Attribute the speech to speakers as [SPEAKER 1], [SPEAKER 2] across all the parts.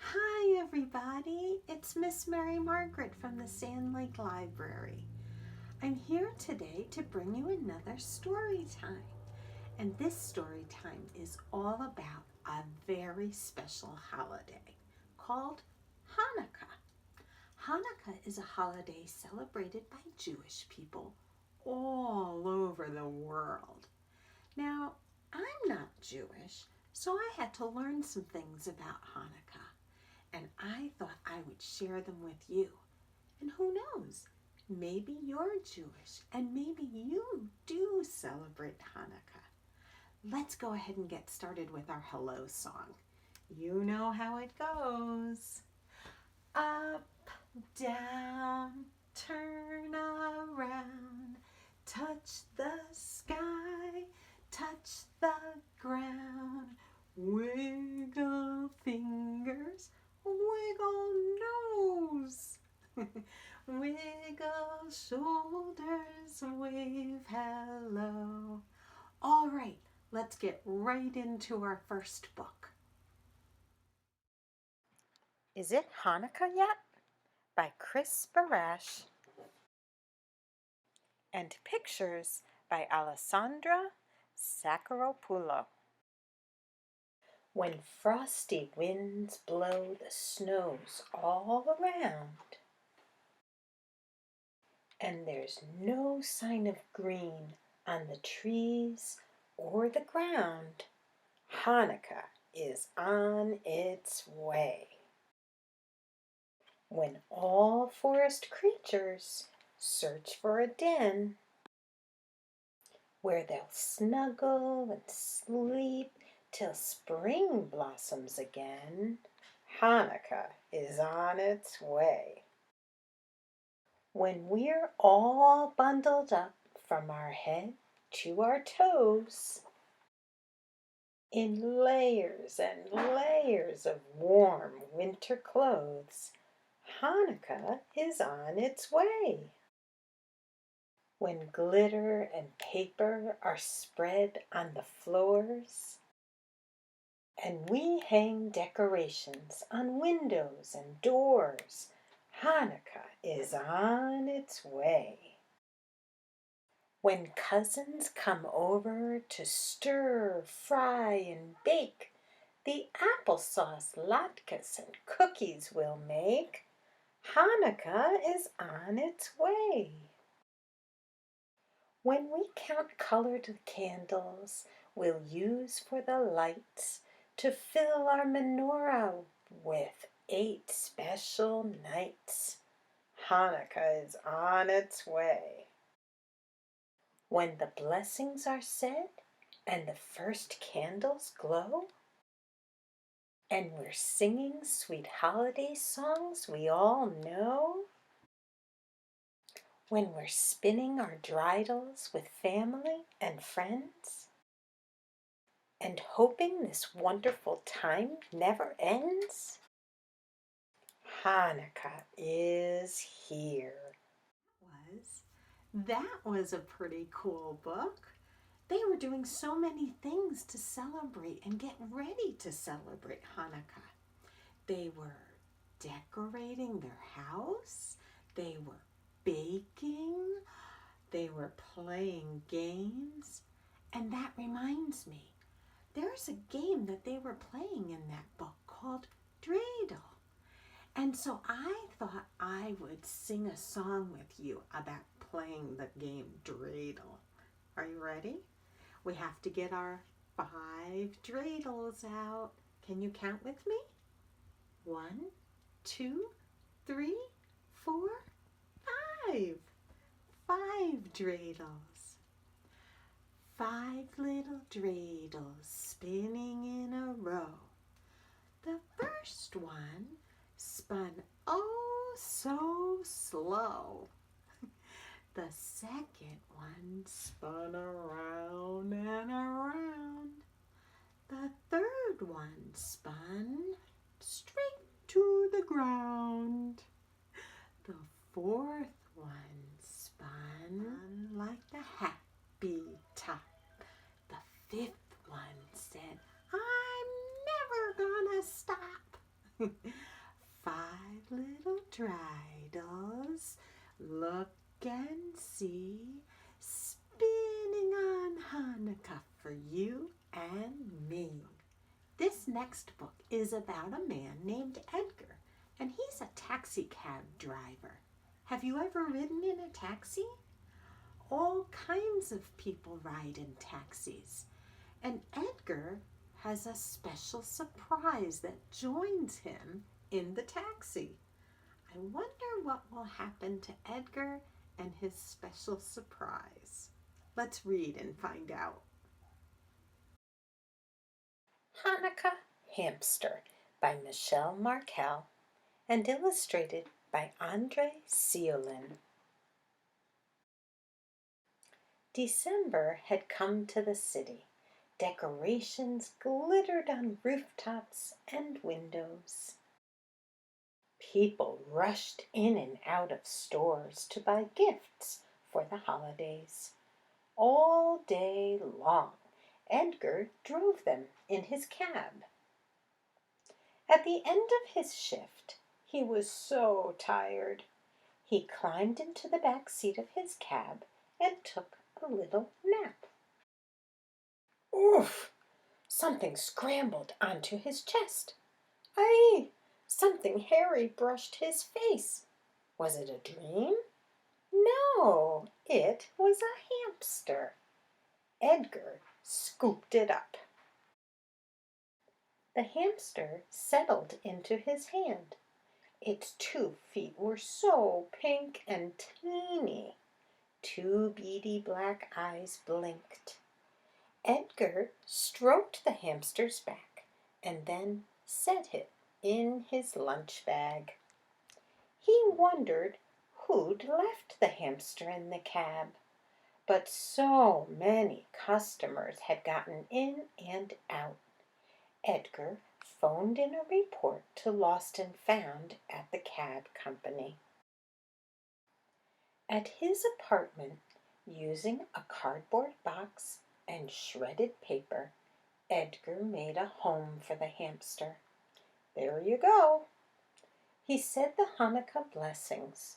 [SPEAKER 1] Hi everybody, it's Miss MaryMargaret from the Sand Lake Library. I'm here today to bring you another story time. And this story time is all about a very special holiday called Hanukkah. Hanukkah is a holiday celebrated by Jewish people all over the world. Now, I'm not Jewish, so I had to learn some things about Hanukkah. And I thought I would share them with you. And who knows, maybe you're Jewish and maybe you do celebrate Hanukkah. Let's go ahead and get started with our hello song. You know how it goes. Up, down, turn around, touch the sky, touch the ground, wiggle fingers, wiggle nose, wiggle shoulders, wave hello. All right, let's get right into our first book. Is It Hanukkah Yet? By Chris Barash. And pictures by Alessandra Sakharopoulou. When frosty winds blow the snows all around, and there's no sign of green on the trees or the ground, Hanukkah is on its way. When all forest creatures search for a den where they'll snuggle and sleep till spring blossoms again, Hanukkah is on its way. When we're all bundled up from our head to our toes, in layers and layers of warm winter clothes, Hanukkah is on its way. When glitter and paper are spread on the floors, and we hang decorations on windows and doors, Hanukkah is on its way. When cousins come over to stir, fry, and bake the applesauce latkes and cookies we'll make, Hanukkah is on its way. When we count colored candles we'll use for the lights to fill our menorah with 8 special nights, Hanukkah is on its way. When the blessings are said and the first candles glow, and we're singing sweet holiday songs we all know, when we're spinning our dreidels with family and friends, and hoping this wonderful time never ends, Hanukkah is here. That was a pretty cool book. They were doing so many things to celebrate and get ready to celebrate Hanukkah. They were decorating their house, they were baking, they were playing games. And that reminds me, there's a game that they were playing in that book called Dreidel. And so I thought I would sing a song with you about playing the game Dreidel. Are you ready? We have to get our 5 dreidels out. Can you count with me? 1, 2, 3, 4, 5. 5 dreidels. 5 little dreidels spinning in a row. The first one spun oh so slow. The second one spun around and around. The third one spun straight to the ground. The fourth one spun like the happy top. The fifth one said, I'm never gonna stop. Five little Dreidels, look and see, spinning on Hanukkah for you and me. This next book is about a man named Edgar, and he's a taxi cab driver. Have you ever ridden in a taxi? All kinds of people ride in taxis, and Edgar has a special surprise that joins him in the taxi. I wonder what will happen to Edgar and his special surprise. Let's read and find out.
[SPEAKER 2] Hanukkah Hamster by Michelle Markel and illustrated by Andre Ciolin. December had come to the city. Decorations glittered on rooftops and windows. People rushed in and out of stores to buy gifts for the holidays. All day long, Edgar drove them in his cab. At the end of his shift, he was so tired. He climbed into the back seat of his cab and took a little nap. Oof! Something scrambled onto his chest. Aye! Something hairy brushed his face. Was it a dream? No, it was a hamster. Edgar scooped it up. The hamster settled into his hand. Its 2 feet were so pink and teeny. 2 beady black eyes blinked. Edgar stroked the hamster's back and then set it in his lunch bag. He wondered who'd left the hamster in the cab, but so many customers had gotten in and out. Edgar phoned in a report to Lost and Found at the cab company. At his apartment, using a cardboard box and shredded paper, Edgar made a home for the hamster. There you go. He said the Hanukkah blessings,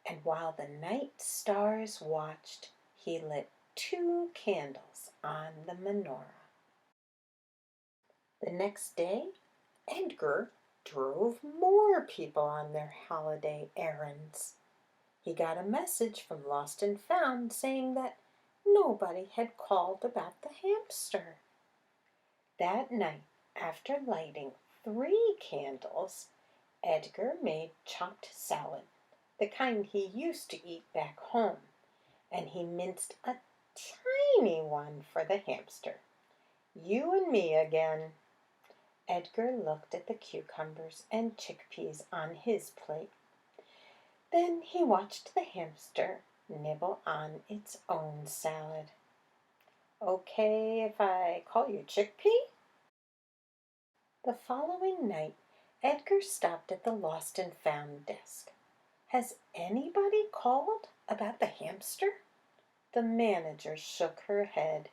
[SPEAKER 2] and while the night stars watched, he lit 2 candles on the menorah. The next day, Edgar drove more people on their holiday errands. He got a message from Lost and Found saying that nobody had called about the hamster. That night, after lighting 3 candles, Edgar made chopped salad, the kind he used to eat back home, and he minced a tiny one for the hamster. You and me again. Edgar looked at the cucumbers and chickpeas on his plate. Then he watched the hamster nibble on its own salad. Okay if I call you Chickpea? The following night, Edgar stopped at the Lost and Found desk. Has anybody called about the hamster? The manager shook her head.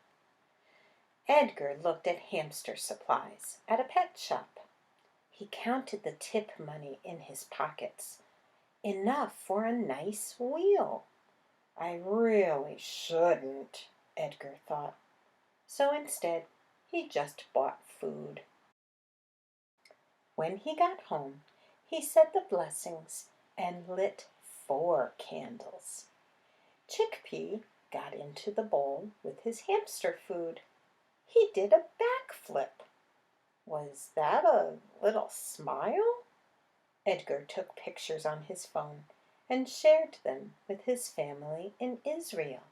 [SPEAKER 2] Edgar looked at hamster supplies at a pet shop. He counted the tip money in his pockets. Enough for a nice wheel. I really shouldn't, Edgar thought. So instead, he just bought food. When he got home, he said the blessings and lit 4 candles. Chickpea got into the bowl with his hamster food. He did a backflip. Was that a little smile? Edgar took pictures on his phone and shared them with his family in Israel.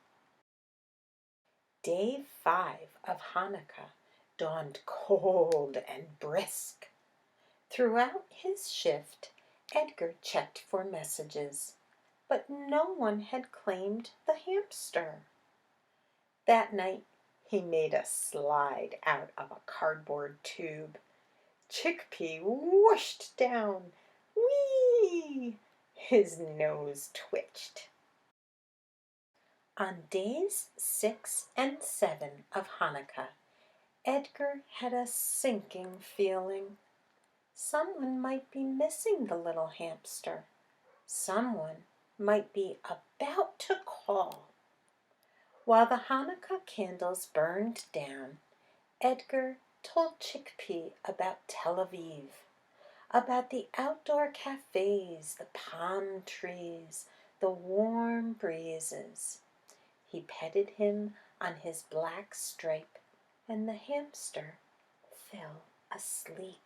[SPEAKER 2] Day 5 of Hanukkah dawned cold and brisk. Throughout his shift, Edgar checked for messages, but no one had claimed the hamster. That night, he made a slide out of a cardboard tube. Chickpea whooshed down. Whee! His nose twitched. On days 6 and 7 of Hanukkah, Edgar had a sinking feeling. Someone might be missing the little hamster. Someone might be about to call. While the Hanukkah candles burned down, Edgar told Chickpea about Tel Aviv, about the outdoor cafes, the palm trees, the warm breezes. He petted him on his black stripe, and the hamster fell asleep.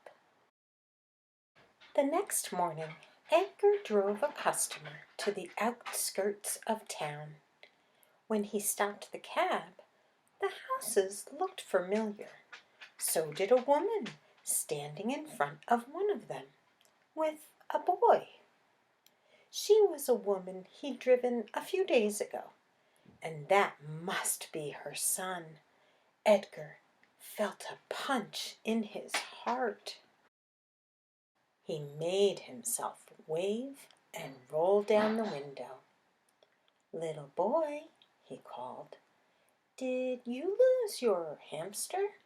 [SPEAKER 2] The next morning, Edgar drove a customer to the outskirts of town. When he stopped the cab, the houses looked familiar. So did a woman standing in front of one of them, with a boy. She was a woman he'd driven a few days ago, and that must be her son. Edgar felt a punch in his heart. He made himself wave and roll down the window. "Little boy," he called, "did you lose your hamster?"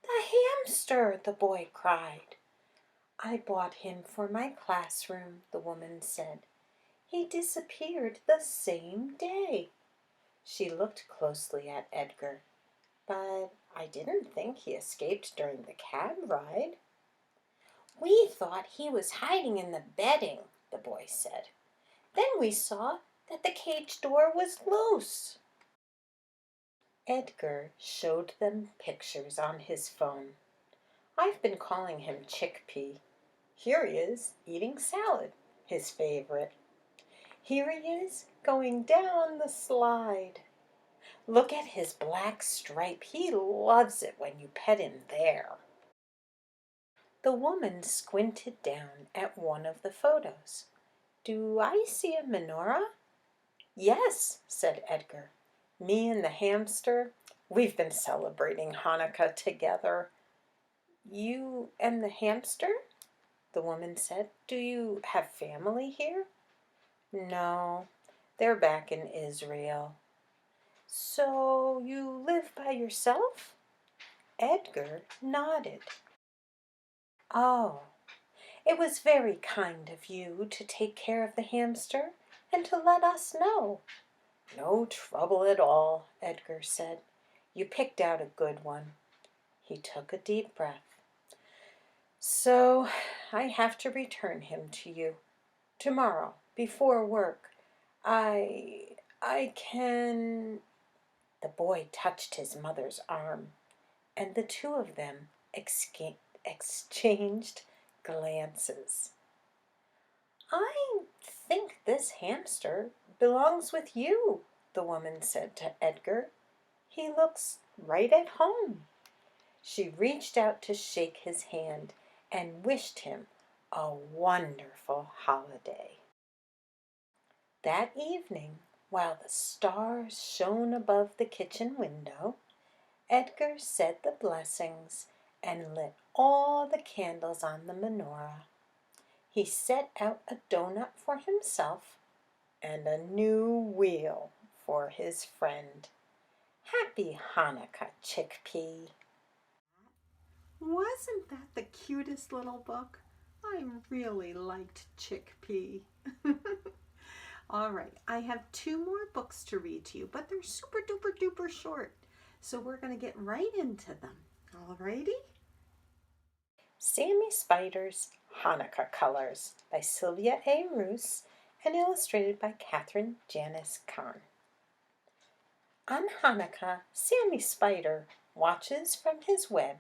[SPEAKER 2] "The hamster!" the boy cried. "I bought him for my classroom," the woman said. "He disappeared the same day." She looked closely at Edgar. "But I didn't think he escaped during the cab ride." "We thought he was hiding in the bedding," the boy said. "Then we saw that the cage door was loose." Edgar showed them pictures on his phone. "I've been calling him Chickpea. Here he is eating salad, his favorite. Here he is going down the slide. Look at his black stripe. He loves it when you pet him there." The woman squinted down at one of the photos. "Do I see a menorah?" "Yes," said Edgar. "Me and the hamster, we've been celebrating Hanukkah together." "You and the hamster?" the woman said. "Do you have family here?" "No, they're back in Israel." "So you live by yourself?" Edgar nodded. "Oh, it was very kind of you to take care of the hamster and to let us know." "No trouble at all," Edgar said. "You picked out a good one." He took a deep breath. "So I have to return him to you. Tomorrow, before work, I can—" The boy touched his mother's arm, and the two of them exchanged glances. "I think this hamster belongs with you," the woman said to Edgar. "He looks right at home." She reached out to shake his hand and wished him a wonderful holiday. That evening, while the stars shone above the kitchen window, Edgar said the blessings and lit all the candles on the menorah. He set out a donut for himself and a new wheel for his friend. Happy Hanukkah, Chickpea.
[SPEAKER 1] Wasn't that the cutest little book? I really liked Chickpea. All right, I have 2 more books to read to you, but they're super duper duper short. So we're going to get right into them. Alrighty?
[SPEAKER 2] Sammy Spider's Hanukkah Colors by Sylvia A. Roos and illustrated by Catherine Janice Kahn. On Hanukkah, Sammy Spider watches from his web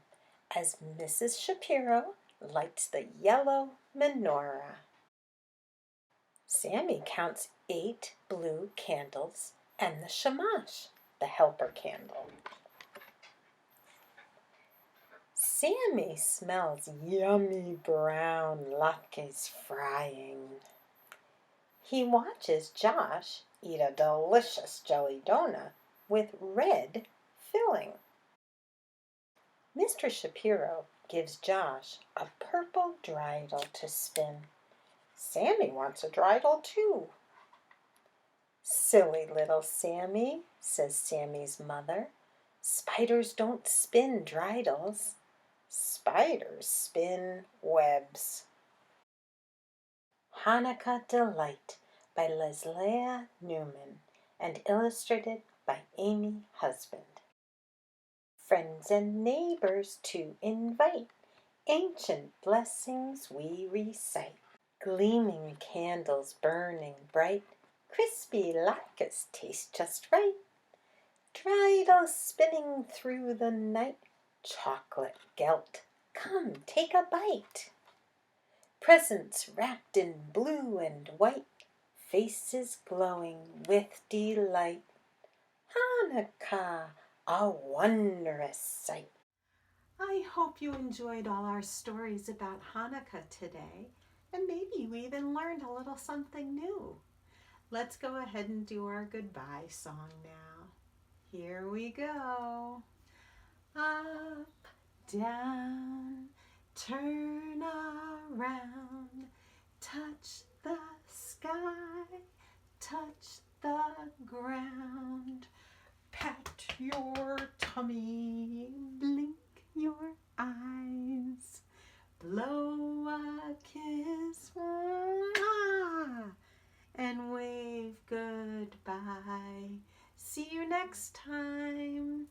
[SPEAKER 2] as Mrs. Shapiro lights the yellow menorah. Sammy counts 8 blue candles and the shamash, the helper candle. Sammy smells yummy brown latkes frying. He watches Josh eat a delicious jelly donut with red filling. Mr. Shapiro gives Josh a purple dreidel to spin. Sammy wants a dreidel too. "Silly little Sammy," says Sammy's mother. "Spiders don't spin dreidels." Spiders spin webs. Hanukkah Delight by Leslie Newman and illustrated by Amy Husband. Friends and neighbors to invite, ancient blessings we recite. Gleaming candles burning bright, crispy latkes taste just right. Dreidel spinning through the night, chocolate gelt, come take a bite. Presents wrapped in blue and white, faces glowing with delight. Hanukkah, a wondrous sight.
[SPEAKER 1] I hope you enjoyed all our stories about Hanukkah today, and maybe we even learned a little something new. Let's go ahead and do our goodbye song now. Here we go. Up, down, turn around, touch the sky, touch the ground. Pat your tummy, blink your eyes, blow a kiss, and wave goodbye. See you next time.